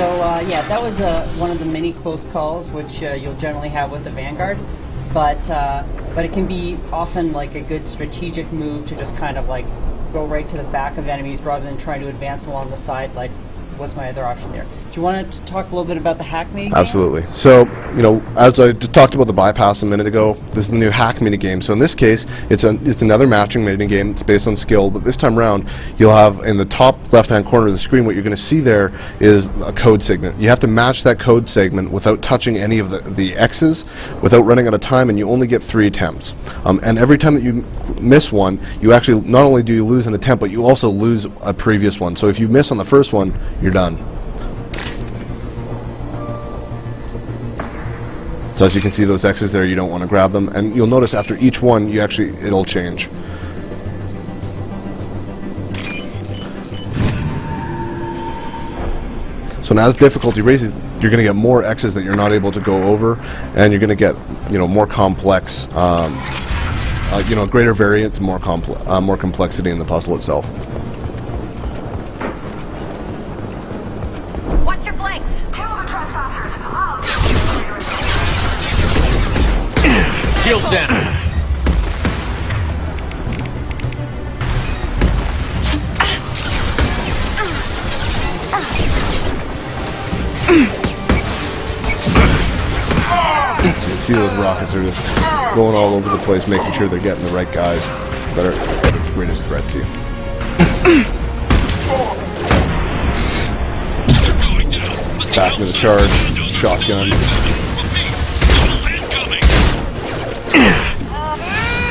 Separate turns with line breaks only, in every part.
Yeah, that was one of the many close calls, which you'll generally have with the Vanguard, but it can be often like a good strategic move to just kind of like go right to the back of enemies rather than trying to advance along the side. Like, what's my other option there? Do you want to talk a little bit about the hack mini game?
Absolutely. So, you know, as I just talked about the bypass a minute ago, this is the new hack mini game. So in this case, it's another matching mini game. It's based on skill, but this time around, you'll have in the top left-hand corner of the screen, what you're going to see there is a code segment. You have to match that code segment without touching any of the X's, without running out of time, and you only get 3 attempts. And every time that you miss one, you actually, not only do you lose an attempt, but you also lose a previous one. So if you miss on the first one, you're done. So as you can see, those X's there, you don't want to grab them, and you'll notice after each one, it'll change. So now as difficulty raises, you're going to get more X's that you're not able to go over, and you're going to get, you know, more complex, you know, greater variance, more complexity in the puzzle itself.
Watch your flanks. Kill the trespassers.
Shields down.
You can see those rockets are just going all over the place, making sure they're getting the right guys that are the greatest threat to you. Back to the charge, shotgun.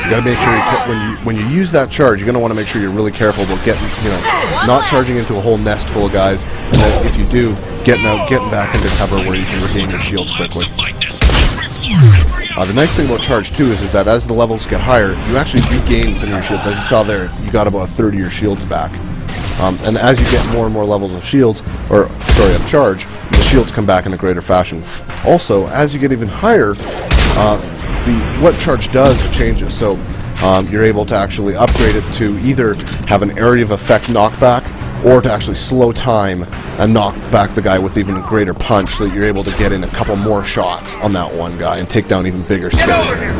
You gotta make sure when you use that charge, you're gonna want to make sure you're really careful about getting, you know, not charging into a whole nest full of guys, and then if you do, getting back into cover where you can regain your shields quickly. The nice thing about charge too is that as the levels get higher, you actually regain some of your shields. As you saw there, you got about a third of your shields back. And as you get more and more levels of shields, of charge, the shields come back in a greater fashion. Also, as you get even higher, what charge does changes. So you're able to actually upgrade it to either have an area of effect knockback, or to actually slow time and knock back the guy with even a greater punch, so that you're able to get in a couple more shots on that one guy and take down even bigger scale.
Get over here!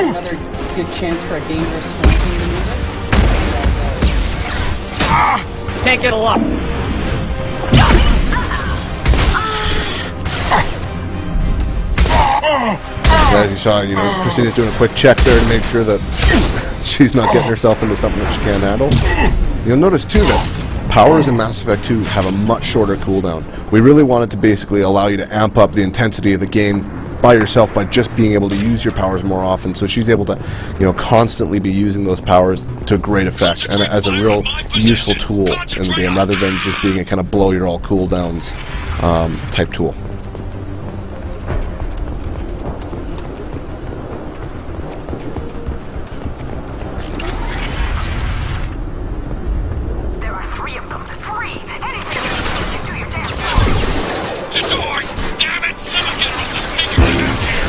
Another good chance for a dangerous flanking maneuver.
Can't get a lock.
As you saw, you know, Christina's doing a quick check there to make sure that she's not getting herself into something that she can't handle. You'll notice too that powers in Mass Effect 2 have a much shorter cooldown. We really wanted to basically allow you to amp up the intensity of the game by yourself by just being able to use your powers more often, so she's able to, you know, constantly be using those powers to great effect and as a real useful tool in the game, rather than just being a kind of blow your all cooldowns type tool.
There are 3 of them. 3! Anything you do your damn job!
Damn it! Someone get her off the speaker down here!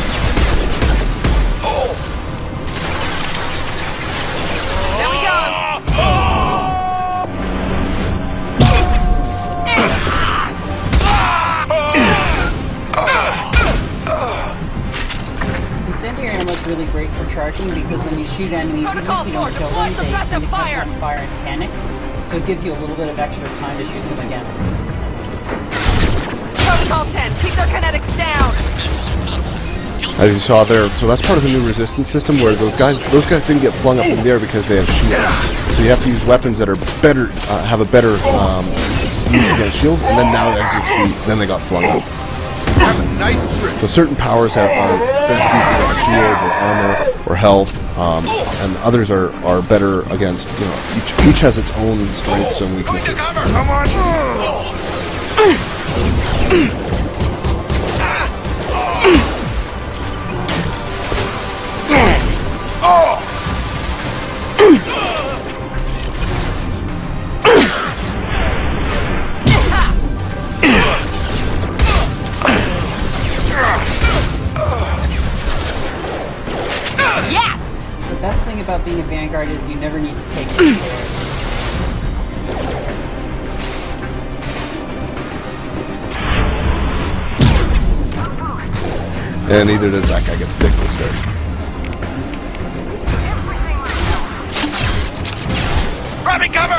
There we go!
Incendiary ammo is really great for charging because when you shoot enemies, even if you don't kill them, they tend to catch on fire and panic. So it gives you a little bit of extra time to shoot them again.
Protocol 10, keep their kinetics down!
As you saw there, so that's part of the new resistance system, where those guys didn't get flung up in the air because they have shields. So you have to use weapons that are better, have a better use against shields, and then now, as you see, then they got flung up. So certain powers are best used against shields or armor or health, and others are better against, you know, each has its own strengths and weaknesses.
Come on!
being a Vanguard is you never need to take the stairs.
And neither does that guy get to take those stairs.
Grabbing cover!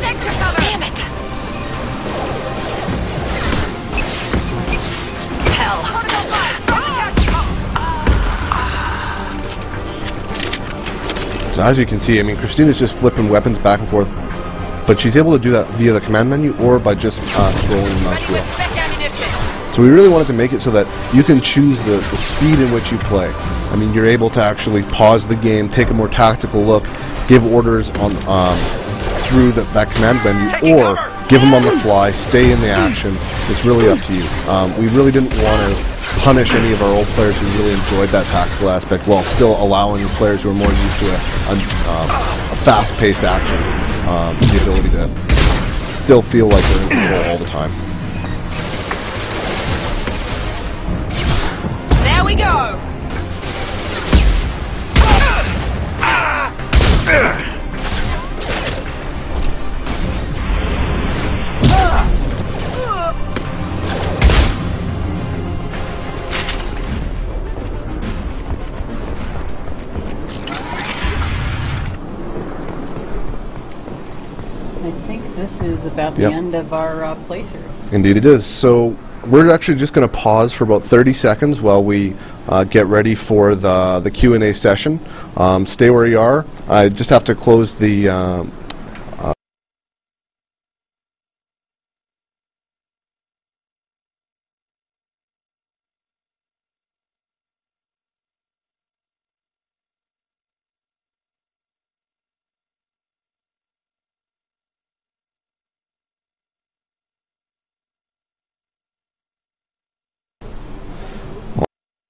Extra cover! Damn it! Hell!
So as you can see, I mean, Christina's just flipping weapons back and forth, but she's able to do that via the command menu or by just scrolling the mouse wheel. So we really wanted to make it so that you can choose the speed in which you play. I mean, you're able to actually pause the game, take a more tactical look, give orders on through that command menu, or give them on the fly, stay in the action. It's really up to you. We really didn't want to punish any of our old players who really enjoyed that tactical aspect while still allowing the players who are more used to a fast-paced action the ability to still feel like they're in control all the time.
There we go!
I think this is about the end of our playthrough.
Indeed it is. So we're actually just going to pause for about 30 seconds while we get ready for the Q&A session. Stay where you are. I just have to close the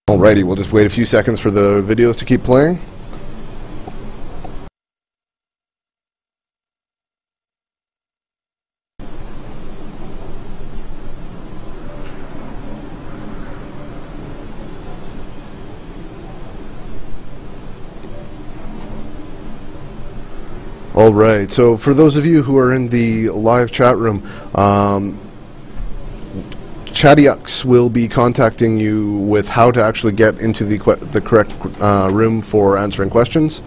Alrighty, we'll just wait a few seconds for the videos to keep playing. Alright, so for those of you who are in the live chat room, Chattix will be contacting you with how to actually get into the correct room for answering questions.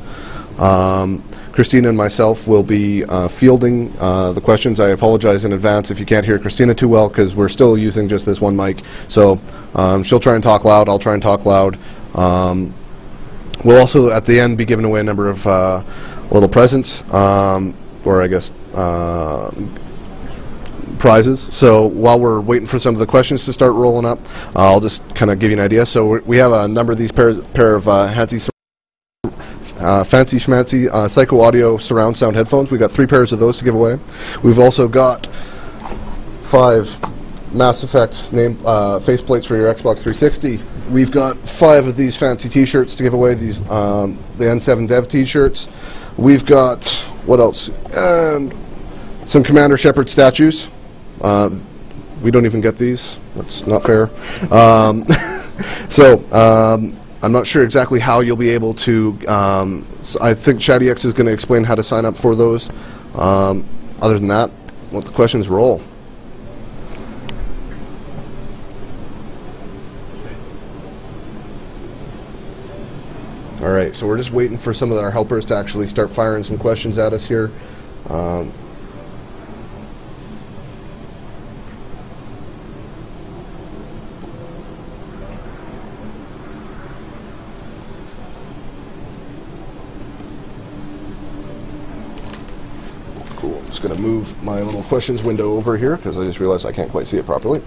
Christina and myself will be fielding the questions. I apologize in advance if you can't hear Christina too well, because we're still using just this one mic. So she'll try and talk loud, I'll try and talk loud. We'll also at the end be giving away a number of little presents, or I guess prizes. So while we're waiting for some of the questions to start rolling up, I'll just kind of give you an idea. So we have a number of these pair of fancy schmancy Psycho Audio surround sound headphones. We've got 3 pairs of those to give away. We've also got 5 Mass Effect name faceplates for your Xbox 360. We've got 5 of these fancy t-shirts to give away, these the N7 Dev t-shirts. We've got, what else? Some Commander Shepard statues. We don't even get these. That's not fair. So I'm not sure exactly how you'll be able to. So I think Chattix is going to explain how to sign up for those. Other than that, let the questions roll. All right, so we're just waiting for some of our helpers to actually start firing some questions at us here. Cool. I'm just going to move my little questions window over here because I just realized I can't quite see it properly.